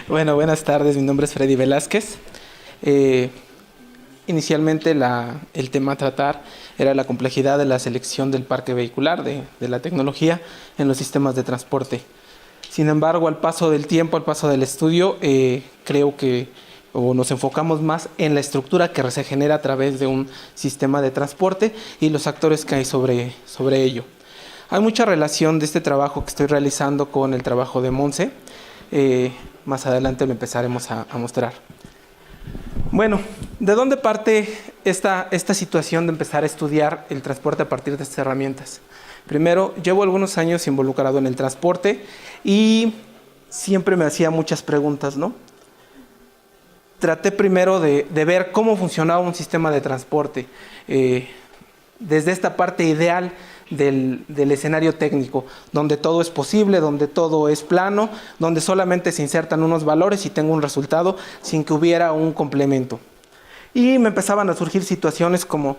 Bueno, buenas tardes, mi nombre es Freddy Velázquez. Eh, Inicialmente el tema a tratar era la complejidad de la selección del parque vehicular, de la tecnología en los sistemas de transporte. Sin embargo, al paso del tiempo, al paso del estudio, creo que nos enfocamos más en la estructura que se genera a través de un sistema de transporte y los actores que hay sobre ello. Hay mucha relación de este trabajo que estoy realizando con el trabajo de Monse. Más adelante lo empezaremos a mostrar. Bueno, ¿de dónde parte esta situación de empezar a estudiar el transporte a partir de estas herramientas? Primero, llevo algunos años involucrado en el transporte y siempre me hacía muchas preguntas, ¿no? Traté primero de ver cómo funcionaba un sistema de transporte, desde esta parte ideal del escenario técnico, donde todo es posible, donde todo es plano, donde solamente se insertan unos valores y tengo un resultado sin que hubiera un complemento. Y me empezaban a surgir situaciones como,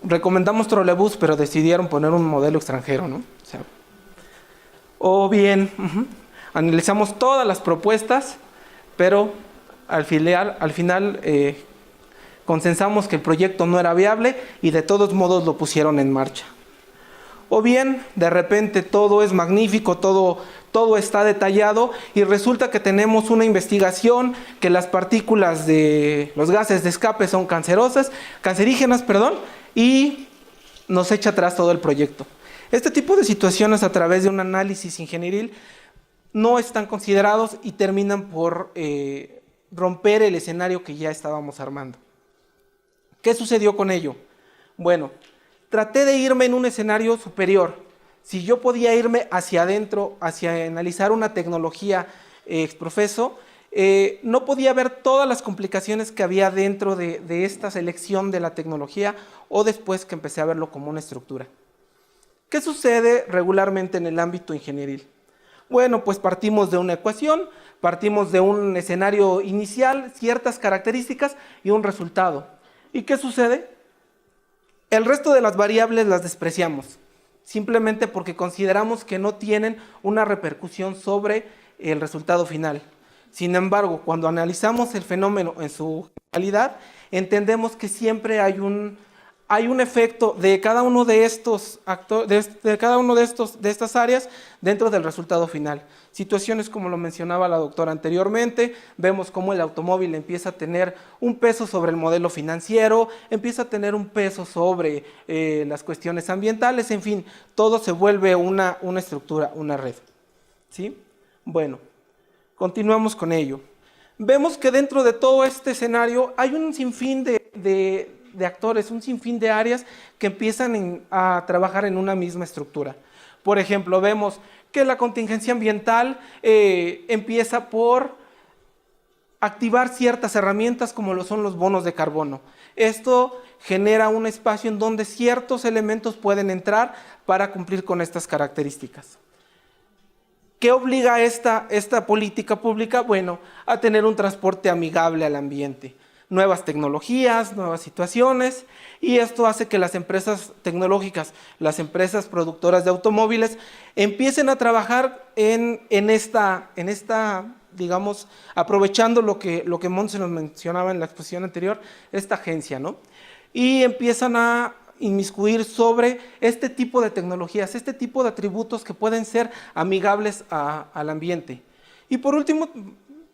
recomendamos trolebús, pero decidieron poner un modelo extranjero, ¿no? O bien, analizamos todas las propuestas, pero al final consensamos que el proyecto no era viable y de todos modos lo pusieron en marcha. O bien, de repente todo es magnífico, todo está detallado y resulta que tenemos una investigación que las partículas de los gases de escape son cancerígenas, y nos echa atrás todo el proyecto. Este tipo de situaciones a través de un análisis ingenieril no están considerados y terminan por romper el escenario que ya estábamos armando. ¿Qué sucedió con ello? Bueno, traté de irme en un escenario superior. Si yo podía irme hacia adentro, hacia analizar una tecnología exprofeso, no podía ver todas las complicaciones que había dentro de esta selección de la tecnología o después que empecé a verlo como una estructura. ¿Qué sucede regularmente en el ámbito ingenieril? Bueno, pues partimos de una ecuación, partimos de un escenario inicial, ciertas características y un resultado. ¿Y qué sucede? El resto de las variables las despreciamos, simplemente porque consideramos que no tienen una repercusión sobre el resultado final. Sin embargo, cuando analizamos el fenómeno en su generalidad, entendemos que siempre hay un efecto de cada uno de estos de estas áreas dentro del resultado final. Situaciones como lo mencionaba la doctora anteriormente, vemos cómo el automóvil empieza a tener un peso sobre el modelo financiero, empieza a tener un peso sobre las cuestiones ambientales, en fin, todo se vuelve una estructura, una red. ¿Sí? Bueno, continuamos con ello. Vemos que dentro de todo este escenario hay un sinfín de actores, un sinfín de áreas que empiezan a trabajar en una misma estructura. Por ejemplo, vemos que la contingencia ambiental empieza por activar ciertas herramientas como lo son los bonos de carbono. Esto genera un espacio en donde ciertos elementos pueden entrar para cumplir con estas características. ¿Qué obliga esta política pública? Bueno, a tener un transporte amigable al ambiente. Nuevas tecnologías, nuevas situaciones, y esto hace que las empresas tecnológicas, las empresas productoras de automóviles, empiecen a trabajar en esta, digamos, aprovechando lo que Monse nos mencionaba en la exposición anterior, esta agencia, ¿no? Y empiezan a inmiscuir sobre este tipo de tecnologías, este tipo de atributos que pueden ser amigables al ambiente. Y por último,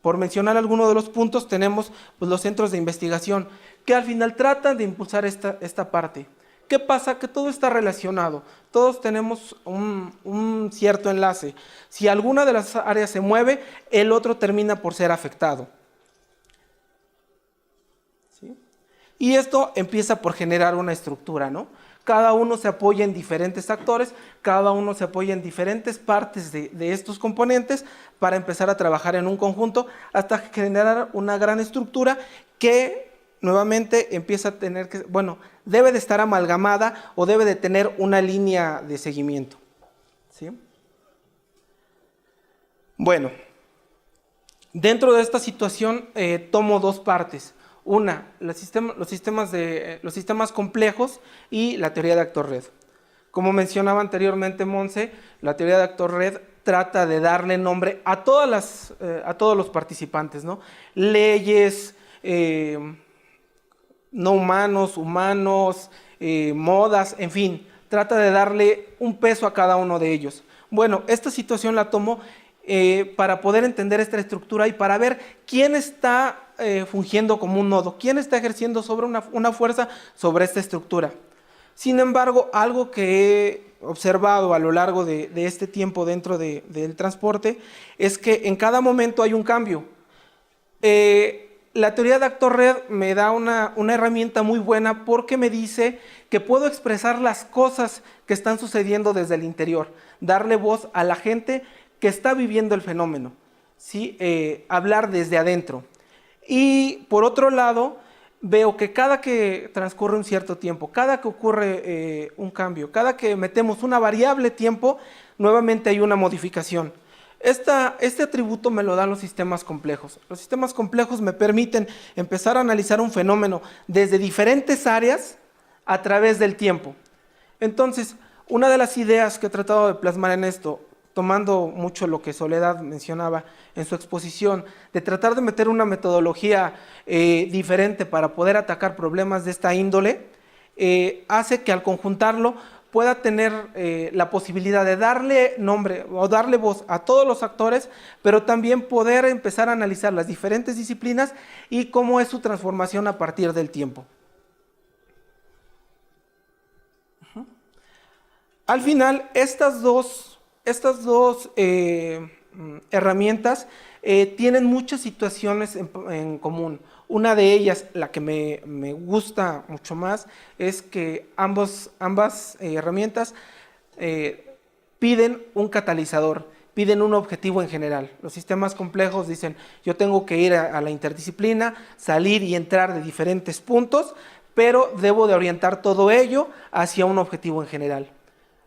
por mencionar algunos de los puntos, tenemos pues, los centros de investigación, que al final tratan de impulsar esta parte. ¿Qué pasa? Que todo está relacionado, todos tenemos un cierto enlace. Si alguna de las áreas se mueve, el otro termina por ser afectado. ¿Sí? Y esto empieza por generar una estructura, ¿no? Cada uno se apoya en diferentes actores, cada uno se apoya en diferentes partes de estos componentes para empezar a trabajar en un conjunto hasta generar una gran estructura que nuevamente empieza a tener que, bueno, debe de estar amalgamada o debe de tener una línea de seguimiento. ¿Sí? Bueno, dentro de esta situación tomo dos partes. Una, los sistemas complejos y la teoría de actor-red. Como mencionaba anteriormente Monse, la teoría de actor-red trata de darle nombre a a todos los participantes, ¿no? Leyes, no humanos, humanos, modas, en fin, trata de darle un peso a cada uno de ellos. Bueno, esta situación la tomo para poder entender esta estructura y para ver quién está fungiendo como un nodo, quién está ejerciendo sobre una fuerza sobre esta estructura. Sin embargo, algo que he observado a lo largo de este tiempo dentro del transporte es que en cada momento hay un cambio. La teoría de actor-red me da una herramienta muy buena porque me dice que puedo expresar las cosas que están sucediendo desde el interior, darle voz a la gente que está viviendo el fenómeno, ¿sí? Hablar desde adentro. Y por otro lado, veo que cada que transcurre un cierto tiempo, cada que ocurre un cambio, cada que metemos una variable tiempo, nuevamente hay una modificación. Este atributo me lo dan los sistemas complejos. Los sistemas complejos me permiten empezar a analizar un fenómeno desde diferentes áreas a través del tiempo. Entonces, una de las ideas que he tratado de plasmar en esto, tomando mucho lo que Soledad mencionaba en su exposición, de tratar de meter una metodología diferente para poder atacar problemas de esta índole, hace que al conjuntarlo pueda tener la posibilidad de darle nombre o darle voz a todos los actores, pero también poder empezar a analizar las diferentes disciplinas y cómo es su transformación a partir del tiempo. Al final, estas dos herramientas tienen muchas situaciones en común. Una de ellas, la que me gusta mucho más, es que ambas herramientas piden un catalizador, piden un objetivo en general. Los sistemas complejos dicen, yo tengo que ir a la interdisciplina, salir y entrar de diferentes puntos, pero debo de orientar todo ello hacia un objetivo en general.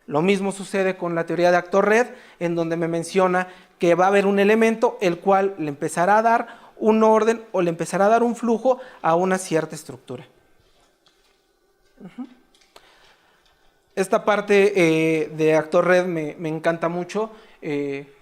Lo mismo sucede con la teoría de actor-red, en donde me menciona que va a haber un elemento el cual le empezará a dar un orden o le empezará a dar un flujo a una cierta estructura. Esta parte de actor-red me encanta mucho,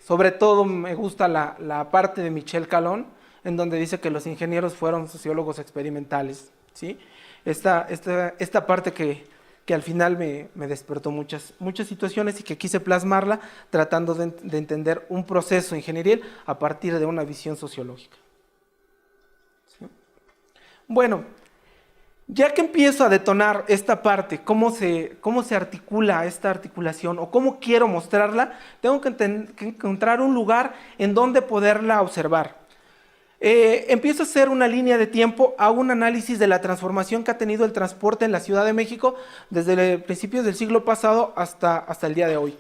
sobre todo me gusta la parte de Michel Calón, en donde dice que los ingenieros fueron sociólogos experimentales, ¿sí? Esta parte que al final me despertó muchas situaciones y que quise plasmarla tratando de entender un proceso ingenieril a partir de una visión sociológica. ¿Sí? Bueno, ya que empiezo a detonar esta parte, cómo se articula esta articulación o cómo quiero mostrarla, tengo que encontrar un lugar en donde poderla observar. Empiezo a hacer una línea de tiempo, hago un análisis de la transformación que ha tenido el transporte en la Ciudad de México desde principios del siglo pasado hasta el día de hoy.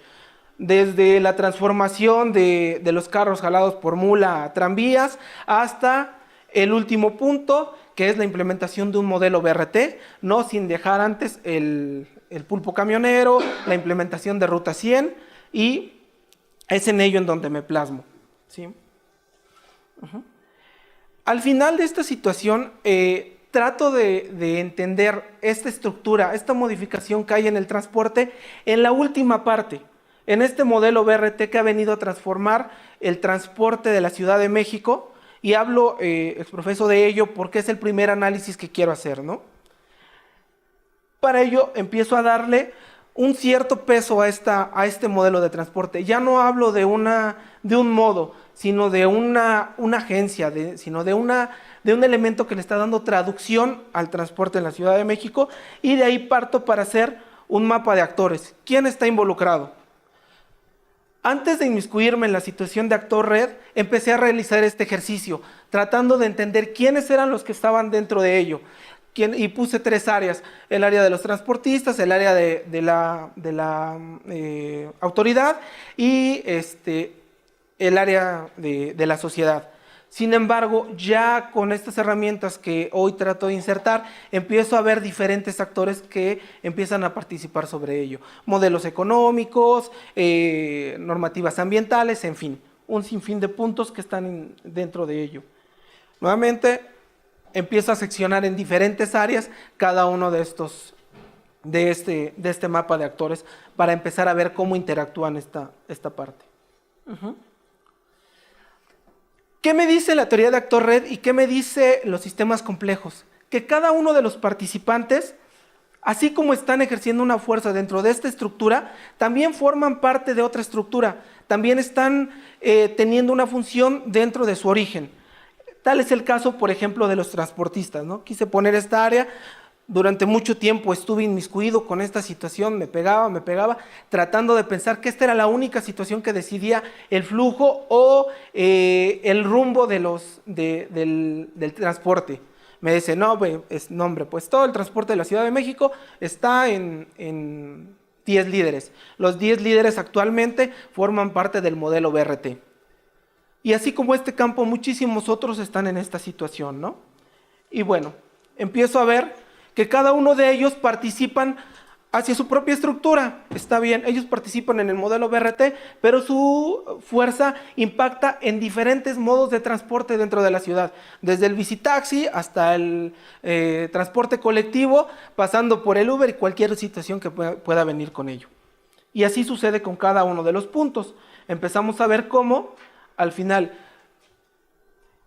Desde la transformación de los carros jalados por mula a tranvías hasta el último punto, que es la implementación de un modelo BRT, no sin dejar antes el pulpo camionero, la implementación de Ruta 100, y es en ello en donde me plasmo, ¿sí? Al final de esta situación, trato de entender esta estructura, esta modificación que hay en el transporte en la última parte, en este modelo BRT que ha venido a transformar el transporte de la Ciudad de México, y hablo exprofeso de ello porque es el primer análisis que quiero hacer, ¿no? Para ello empiezo a darle un cierto peso a este modelo de transporte. Ya no hablo de un modo, sino de una agencia, sino de un elemento que le está dando traducción al transporte en la Ciudad de México, y de ahí parto para hacer un mapa de actores. ¿Quién está involucrado? Antes de inmiscuirme en la situación de actor-red, empecé a realizar este ejercicio, tratando de entender quiénes eran los que estaban dentro de ello. Y puse 3 áreas: el área de los transportistas, el área de la autoridad y el área de la sociedad. Sin embargo, ya con estas herramientas que hoy trato de insertar, empiezo a ver diferentes actores que empiezan a participar sobre ello. Modelos económicos, normativas ambientales, en fin, un sinfín de puntos que están dentro de ello. Nuevamente, empiezo a seccionar en diferentes áreas cada uno de estos de este mapa de actores para empezar a ver cómo interactúan esta parte. ¿Qué me dice la teoría de actor-red y qué me dice los sistemas complejos? Que cada uno de los participantes, así como están ejerciendo una fuerza dentro de esta estructura, también forman parte de otra estructura, también están teniendo una función dentro de su origen. Tal es el caso, por ejemplo, de los transportistas, ¿no? Quise poner esta área. Durante mucho tiempo estuve inmiscuido con esta situación, me pegaba, tratando de pensar que esta era la única situación que decidía el flujo o el rumbo del transporte. Me dice, no, hombre, pues todo el transporte de la Ciudad de México está en 10 líderes. Los 10 líderes actualmente forman parte del modelo BRT. Y así como este campo, muchísimos otros están en esta situación, ¿no? Y bueno, empiezo a ver que cada uno de ellos participan hacia su propia estructura. Está bien, ellos participan en el modelo BRT, pero su fuerza impacta en diferentes modos de transporte dentro de la ciudad, desde el bicitaxi hasta el transporte colectivo, pasando por el Uber y cualquier situación que pueda venir con ello. Y así sucede con cada uno de los puntos. Empezamos a ver cómo, al final,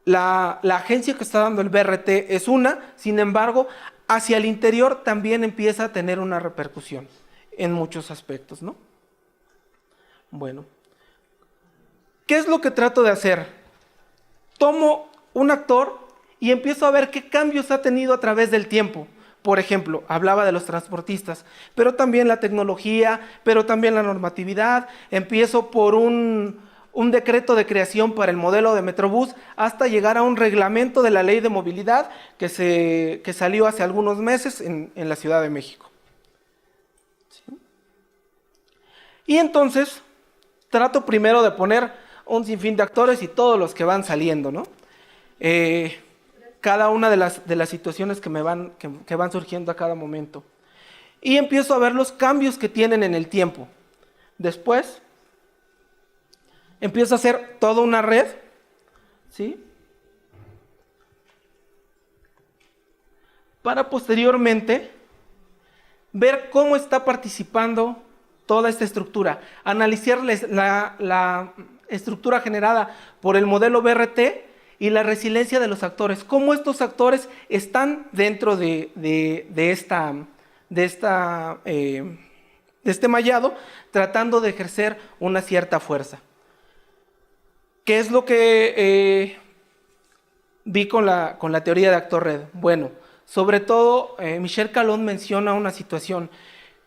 la agencia que está dando el BRT es una, sin embargo, hacia el interior también empieza a tener una repercusión en muchos aspectos, ¿no? Bueno, ¿qué es lo que trato de hacer? Tomo un actor y empiezo a ver qué cambios ha tenido a través del tiempo. Por ejemplo, hablaba de los transportistas, pero también la tecnología, pero también la normatividad. Empiezo por un decreto de creación para el modelo de Metrobús hasta llegar a un reglamento de la ley de movilidad que salió hace algunos meses en la Ciudad de México. ¿Sí? Y entonces trato primero de poner un sinfín de actores y todos los que van saliendo, ¿no? Cada una de las situaciones que van surgiendo a cada momento. Y empiezo a ver los cambios que tienen en el tiempo. Después empiezo a hacer toda una red, ¿sí? Para posteriormente ver cómo está participando toda esta estructura, analizarles la estructura generada por el modelo BRT y la resiliencia de los actores, cómo estos actores están dentro de este mallado, tratando de ejercer una cierta fuerza. ¿Qué es lo que vi con la teoría de actor-red? Bueno, sobre todo Michel Calón menciona una situación,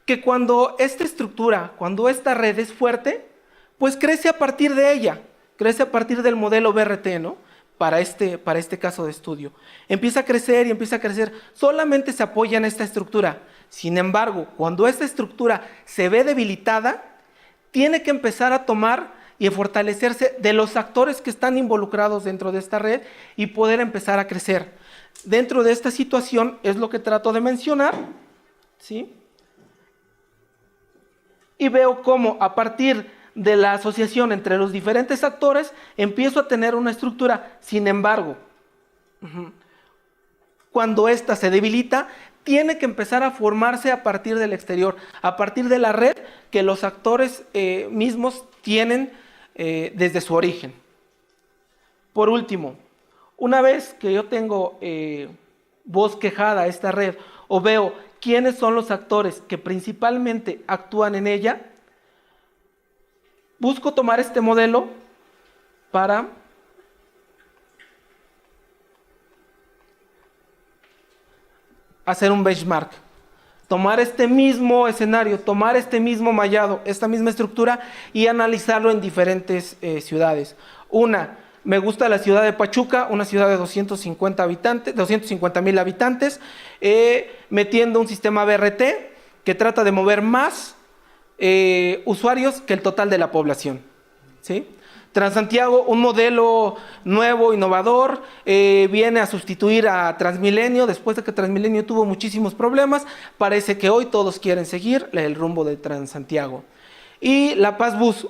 que cuando esta estructura, cuando esta red es fuerte, pues crece a partir de ella, crece a partir del modelo BRT, ¿no? Para este caso de estudio. Empieza a crecer y empieza a crecer, solamente se apoya en esta estructura. Sin embargo, cuando esta estructura se ve debilitada, tiene que empezar a tomar y a fortalecerse de los actores que están involucrados dentro de esta red y poder empezar a crecer. Dentro de esta situación es lo que trato de mencionar, ¿sí? Y veo cómo a partir de la asociación entre los diferentes actores empiezo a tener una estructura. Sin embargo, cuando ésta se debilita, tiene que empezar a formarse a partir del exterior, a partir de la red que los actores mismos tienen desde su origen. Por último, una vez que yo tengo bosquejada esta red o veo quiénes son los actores que principalmente actúan en ella, busco tomar este modelo para hacer un benchmark. Tomar este mismo escenario, tomar este mismo mallado, esta misma estructura y analizarlo en diferentes ciudades. Me gusta la ciudad de Pachuca, una ciudad de 250,000 habitantes, metiendo un sistema BRT que trata de mover más usuarios que el total de la población, ¿sí? Transantiago, un modelo nuevo, innovador, viene a sustituir a Transmilenio. Después de que Transmilenio tuvo muchísimos problemas, parece que hoy todos quieren seguir el rumbo de Transantiago. y la Paz Bus,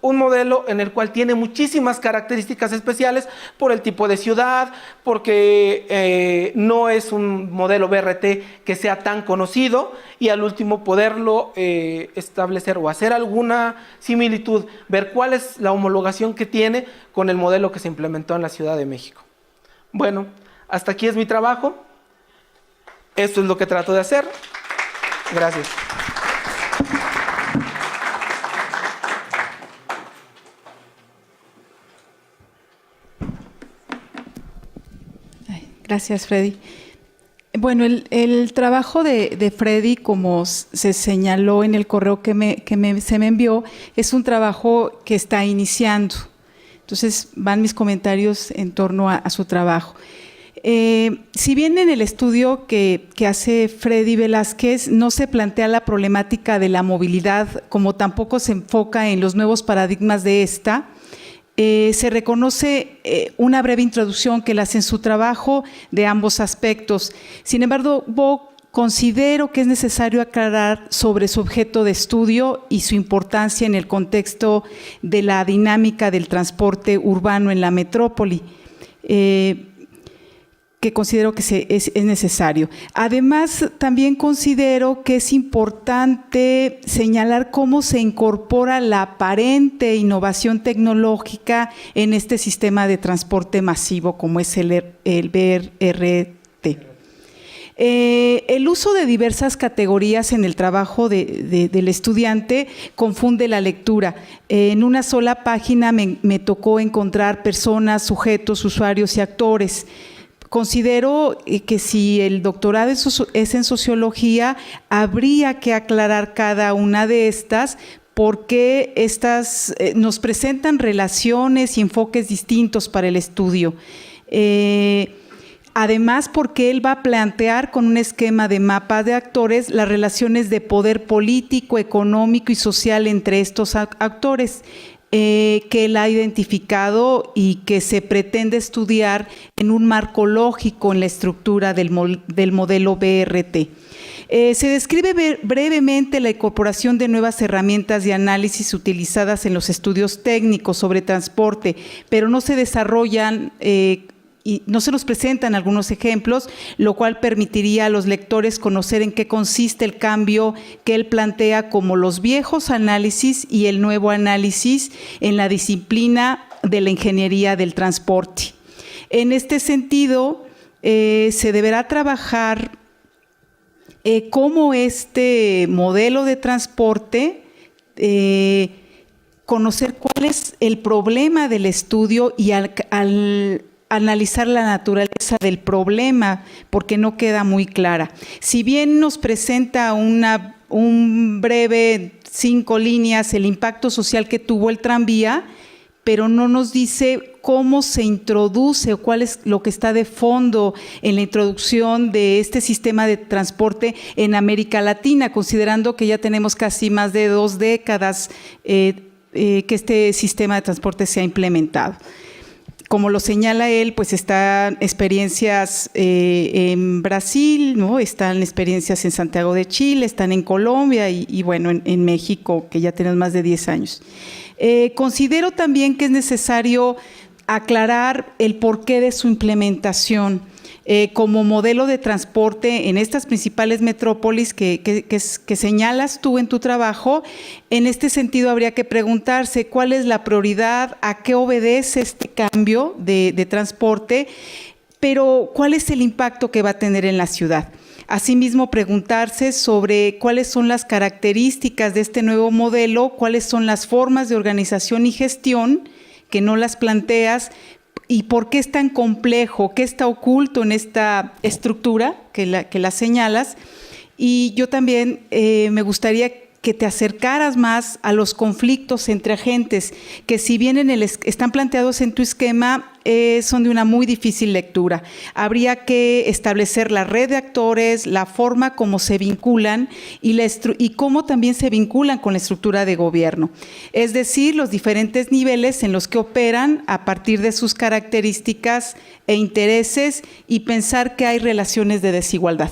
un modelo en el cual tiene muchísimas características especiales por el tipo de ciudad, porque no es un modelo BRT que sea tan conocido, y al último poderlo establecer o hacer alguna similitud, ver cuál es la homologación que tiene con el modelo que se implementó en la Ciudad de México. Bueno, hasta aquí es mi trabajo. Esto es lo que trato de hacer. Gracias. Gracias, Freddy. Bueno, el trabajo de Freddy, como se señaló en el correo que se me envió, es un trabajo que está iniciando. Entonces, van mis comentarios en torno a su trabajo. Si bien en el estudio que hace Freddy Velázquez no se plantea la problemática de la movilidad, como tampoco se enfoca en los nuevos paradigmas de esta, se reconoce una breve introducción que él hace en su trabajo de ambos aspectos. Sin embargo, considero que es necesario aclarar sobre su objeto de estudio y su importancia en el contexto de la dinámica del transporte urbano en la metrópoli, que considero que es necesario. Además, también considero que es importante señalar cómo se incorpora la aparente innovación tecnológica en este sistema de transporte masivo como es el BRT. El uso de diversas categorías en el trabajo del estudiante confunde la lectura. En una sola página me tocó encontrar personas, sujetos, usuarios y actores. Considero que si el doctorado es en sociología, habría que aclarar cada una de estas, porque estas nos presentan relaciones y enfoques distintos para el estudio. Además, porque él va a plantear con un esquema de mapa de actores las relaciones de poder político, económico y social entre estos actores, que él ha identificado y que se pretende estudiar en un marco lógico en la estructura del modelo BRT. Se describe brevemente la incorporación de nuevas herramientas de análisis utilizadas en los estudios técnicos sobre transporte, pero no se desarrollan y no se nos presentan algunos ejemplos, lo cual permitiría a los lectores conocer en qué consiste el cambio que él plantea como los viejos análisis y el nuevo análisis en la disciplina de la ingeniería del transporte. En este sentido, se deberá trabajar cómo este modelo de transporte, conocer cuál es el problema del estudio y al analizar la naturaleza del problema, porque no queda muy clara. Si bien nos presenta un breve 5 líneas el impacto social que tuvo el tranvía, pero no nos dice cómo se introduce o cuál es lo que está de fondo en la introducción de este sistema de transporte en América Latina, considerando que ya tenemos casi más de 2 décadas que este sistema de transporte se ha implementado. Como lo señala él, pues están experiencias en Brasil, ¿no? Están experiencias en Santiago de Chile, están en Colombia y bueno, en México, que ya tenemos más de 10 años. Considero también que es necesario aclarar el porqué de su implementación como modelo de transporte en estas principales metrópolis que señalas tú en tu trabajo. En este sentido, habría que preguntarse cuál es la prioridad, a qué obedece este cambio de transporte, pero cuál es el impacto que va a tener en la ciudad. Asimismo, preguntarse sobre cuáles son las características de este nuevo modelo, cuáles son las formas de organización y gestión que no las planteas, y por qué es tan complejo, qué está oculto en esta estructura que la señalas. Y yo también me gustaría que te acercaras más a los conflictos entre agentes, que si bien están planteados en tu esquema, son de una muy difícil lectura. Habría que establecer la red de actores, la forma como se vinculan y cómo también se vinculan con la estructura de gobierno. Es decir, los diferentes niveles en los que operan a partir de sus características e intereses, y pensar que hay relaciones de desigualdad.